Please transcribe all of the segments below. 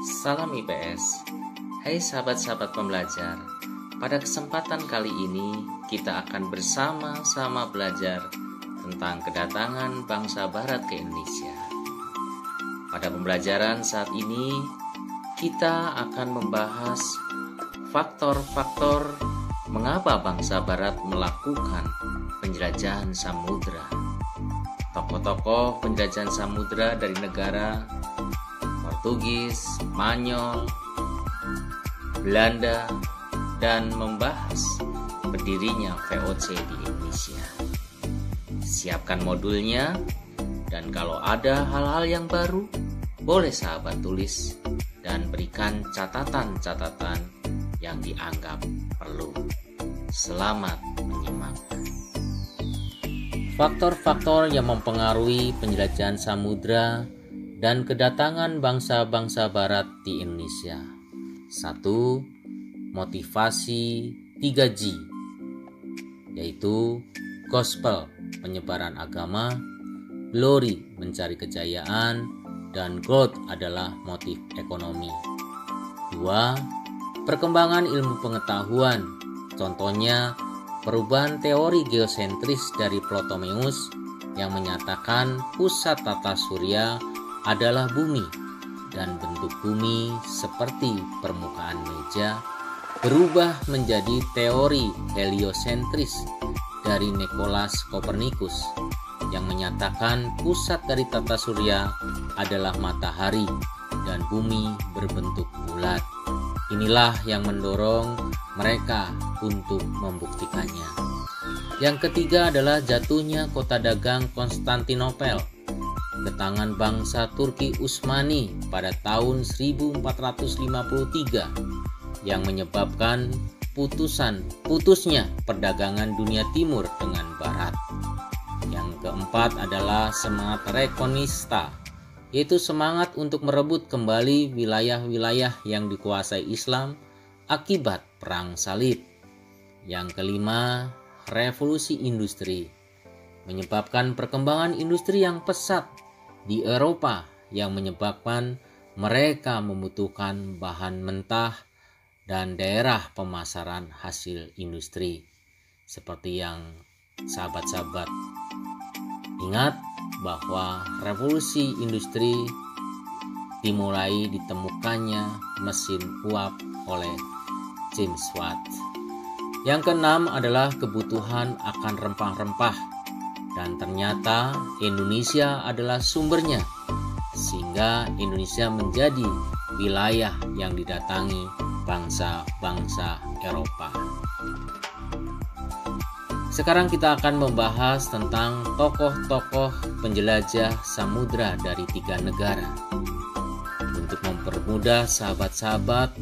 Salam IPS. Hai sahabat-sahabat pembelajar. Pada kesempatan kali ini kita akan bersama-sama belajar tentang kedatangan bangsa barat ke Indonesia. Pada pembelajaran saat ini kita akan membahas faktor-faktor mengapa bangsa barat melakukan penjelajahan samudra. Tokoh-tokoh penjelajahan samudra dari negara Portugis, Spanyol, Belanda, dan membahas berdirinya VOC di Indonesia. Siapkan modulnya, dan kalau ada hal-hal yang baru, boleh sahabat tulis dan berikan catatan-catatan yang dianggap perlu. Selamat menyimak. Faktor-faktor yang mempengaruhi penjelajahan samudra dan kedatangan bangsa-bangsa barat di Indonesia. 1. Motivasi 3G, yaitu gospel, penyebaran agama, glory, mencari kejayaan, dan growth adalah motif ekonomi. 2. Perkembangan ilmu pengetahuan, contohnya perubahan teori geosentris dari Ptolemeus yang menyatakan pusat tata surya adalah bumi dan bentuk bumi seperti permukaan meja berubah menjadi teori heliosentris dari Nikolaus Kopernikus yang menyatakan pusat dari tata surya adalah matahari dan bumi berbentuk bulat. Inilah yang mendorong mereka untuk membuktikannya. Yang ketiga adalah jatuhnya kota dagang Konstantinopel ke tangan bangsa Turki Utsmani pada tahun 1453 yang menyebabkan putusnya perdagangan dunia timur dengan barat. Yang keempat adalah semangat rekonista, yaitu semangat untuk merebut kembali wilayah-wilayah yang dikuasai Islam akibat perang salib. Yang kelima, revolusi industri, menyebabkan perkembangan industri yang pesat di Eropa yang menyebabkan mereka membutuhkan bahan mentah dan daerah pemasaran hasil industri. Seperti yang sahabat-sahabat ingat bahwa revolusi industri dimulai ditemukannya mesin uap oleh James Watt. Yang keenam adalah kebutuhan akan rempah-rempah, dan ternyata Indonesia adalah sumbernya, sehingga Indonesia menjadi wilayah yang didatangi bangsa-bangsa Eropa. Sekarang kita akan membahas tentang tokoh-tokoh penjelajah samudra dari 3 negara. Untuk mempermudah sahabat-sahabat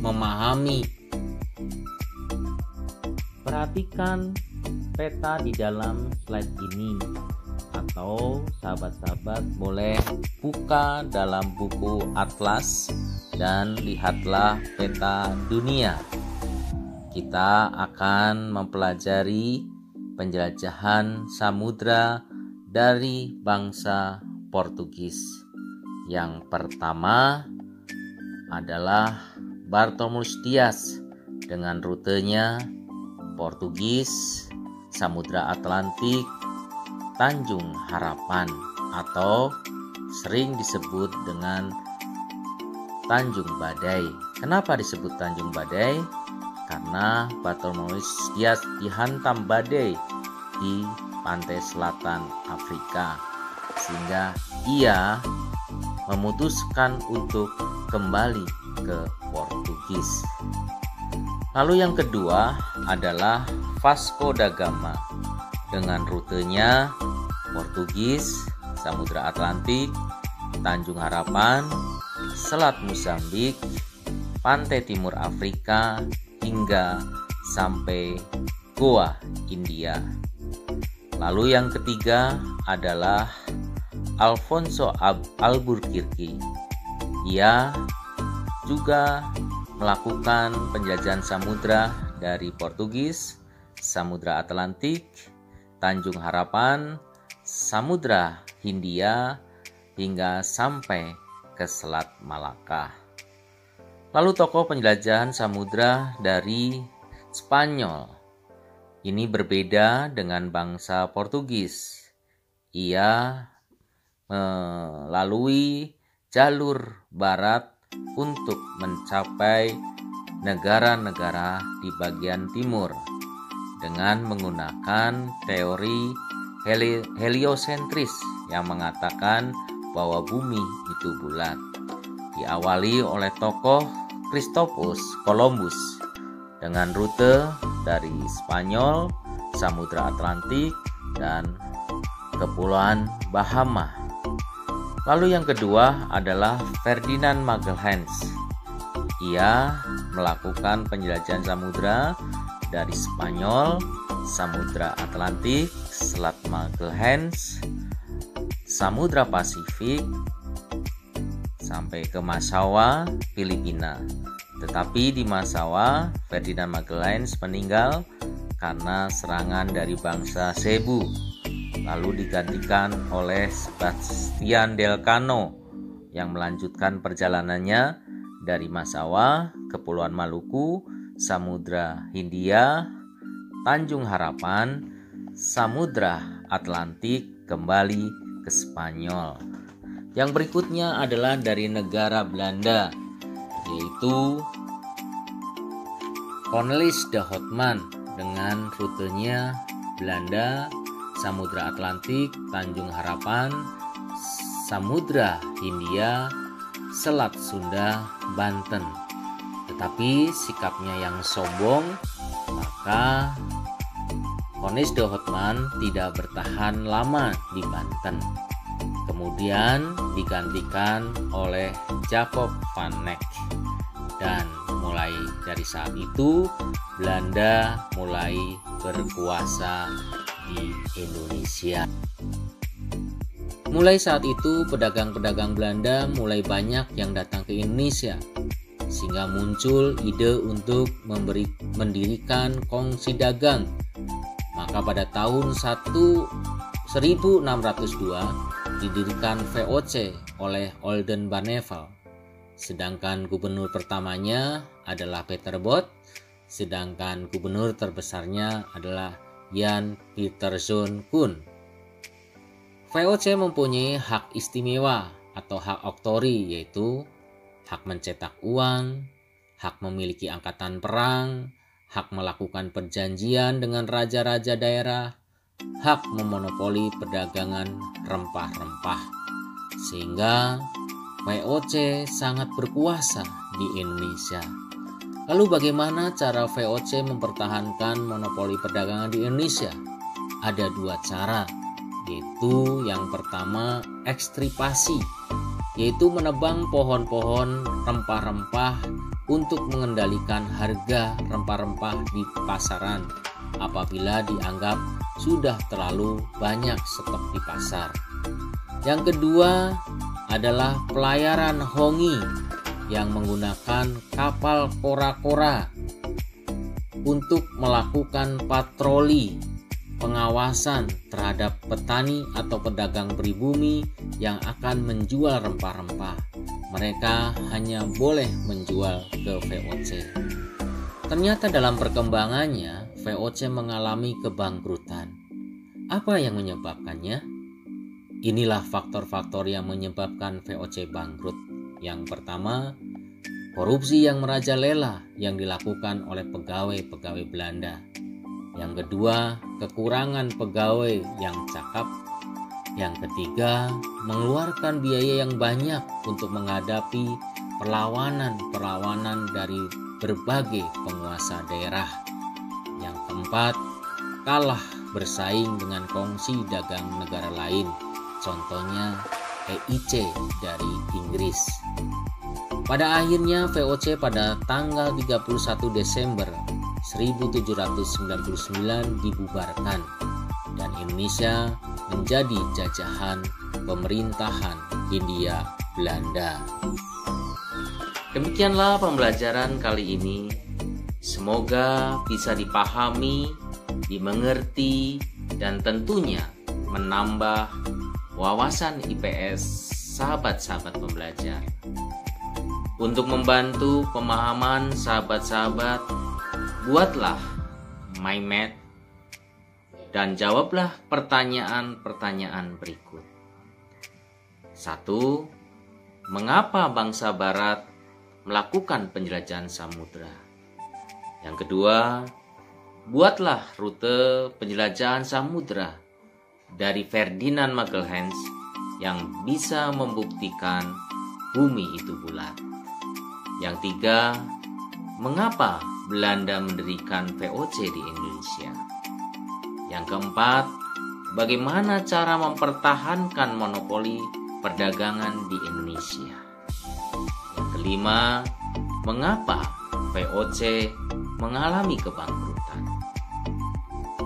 memahami, perhatikan peta di dalam slide ini, atau sahabat-sahabat boleh buka dalam buku atlas dan lihatlah peta dunia. Kita akan mempelajari penjelajahan samudra dari bangsa Portugis. Yang pertama adalah Bartolomeu Dias dengan rutenya Portugis, Samudra Atlantik, Tanjung Harapan, atau sering disebut dengan Tanjung Badai. Kenapa disebut Tanjung Badai? Karena Bartolomeu Dias dihantam badai di pantai selatan Afrika, sehingga ia memutuskan untuk kembali ke Portugis. Lalu yang kedua adalah Vasco da Gama dengan rutenya Portugis, Samudra Atlantik, Tanjung Harapan, Selat Mozambik, pantai timur Afrika, hingga sampai Goa, India. Lalu yang ketiga adalah Alfonso Albuquerque. Ia juga melakukan penjelajahan samudra dari Portugis, Samudra Atlantik, Tanjung Harapan, Samudra Hindia, hingga sampai ke Selat Malaka. Lalu tokoh penjelajahan samudra dari Spanyol. Ini berbeda dengan bangsa Portugis. Ia melalui jalur barat untuk mencapai negara-negara di bagian timur dengan menggunakan teori heliosentris yang mengatakan bahwa bumi itu bulat. Diawali oleh tokoh Christopher Columbus dengan rute dari Spanyol, Samudra Atlantik, dan Kepulauan Bahama. Lalu yang kedua adalah Ferdinand Magelhaens. Ia melakukan penjelajahan samudra dari Spanyol, Samudra Atlantik, Selat Magelhaens, Samudra Pasifik, sampai ke Massawa, Filipina. Tetapi di Massawa, Ferdinand Magelhaens meninggal karena serangan dari bangsa Cebu, lalu digantikan oleh Sebastian Elcano yang melanjutkan perjalanannya dari Massawa, Kepulauan Maluku, Samudra Hindia, Tanjung Harapan, Samudra Atlantik kembali ke Spanyol. Yang berikutnya adalah dari negara Belanda, yaitu Cornelis de Houtman dengan rutenya Belanda, Samudra Atlantik, Tanjung Harapan, Samudra Hindia, Selat Sunda, Banten. Tetapi sikapnya yang sombong, maka Cornelis de Houtman tidak bertahan lama di Banten. Kemudian digantikan oleh Jacob van Eyck. Dan mulai dari saat itu Belanda mulai berkuasa di Indonesia. Mulai saat itu pedagang-pedagang Belanda mulai banyak yang datang ke Indonesia, sehingga muncul ide untuk mendirikan kongsi dagang. Maka pada tahun 1602 didirikan VOC oleh Oldenbarneveldt. Sedangkan gubernur pertamanya adalah Peter Both, sedangkan gubernur terbesarnya adalah Jan Pieterszoon Koen. VOC mempunyai hak istimewa atau hak oktori, yaitu hak mencetak uang, hak memiliki angkatan perang, hak melakukan perjanjian dengan raja-raja daerah, hak memonopoli perdagangan rempah-rempah. Sehingga VOC sangat berkuasa di Indonesia. Lalu bagaimana cara VOC mempertahankan monopoli perdagangan di Indonesia? Ada dua cara, yaitu yang pertama ekstripasi, yaitu menebang pohon-pohon rempah-rempah untuk mengendalikan harga rempah-rempah di pasaran apabila dianggap sudah terlalu banyak stok di pasar. Yang kedua adalah pelayaran hongi yang menggunakan kapal kora-kora untuk melakukan patroli pengawasan terhadap petani atau pedagang pribumi yang akan menjual rempah-rempah. Mereka hanya boleh menjual ke VOC. Ternyata dalam perkembangannya VOC mengalami kebangkrutan. Apa yang menyebabkannya? Inilah faktor-faktor yang menyebabkan VOC bangkrut. Yang pertama, korupsi yang merajalela yang dilakukan oleh pegawai-pegawai Belanda. Yang kedua, kekurangan pegawai yang cakap. Yang ketiga, mengeluarkan biaya yang banyak untuk menghadapi perlawanan dari berbagai penguasa daerah. Yang keempat, kalah bersaing dengan kongsi dagang negara lain. Contohnya EIC dari Inggris. Pada akhirnya VOC pada tanggal 31 Desember 1799 dibubarkan dan Indonesia menjadi jajahan pemerintahan Hindia Belanda. Demikianlah pembelajaran kali ini. Semoga bisa dipahami, dimengerti, dan tentunya menambah wawasan IPS sahabat-sahabat pembelajar. Untuk membantu pemahaman sahabat-sahabat, buatlah mind map dan jawablah pertanyaan-pertanyaan berikut. 1. Mengapa bangsa Barat melakukan penjelajahan samudra? Yang kedua, buatlah rute penjelajahan samudra dari Ferdinand Magellan yang bisa membuktikan bumi itu bulat. Yang tiga, mengapa Belanda mendirikan VOC di Indonesia? Yang keempat, bagaimana cara mempertahankan monopoli perdagangan di Indonesia? Yang kelima, mengapa VOC mengalami kebangkrutan?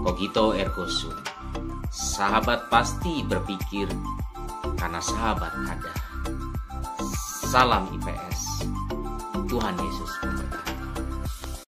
Cogito ergo sum. Sahabat pasti berpikir karena sahabat ada. Salam IPS. Tuhan Yesus memberkati.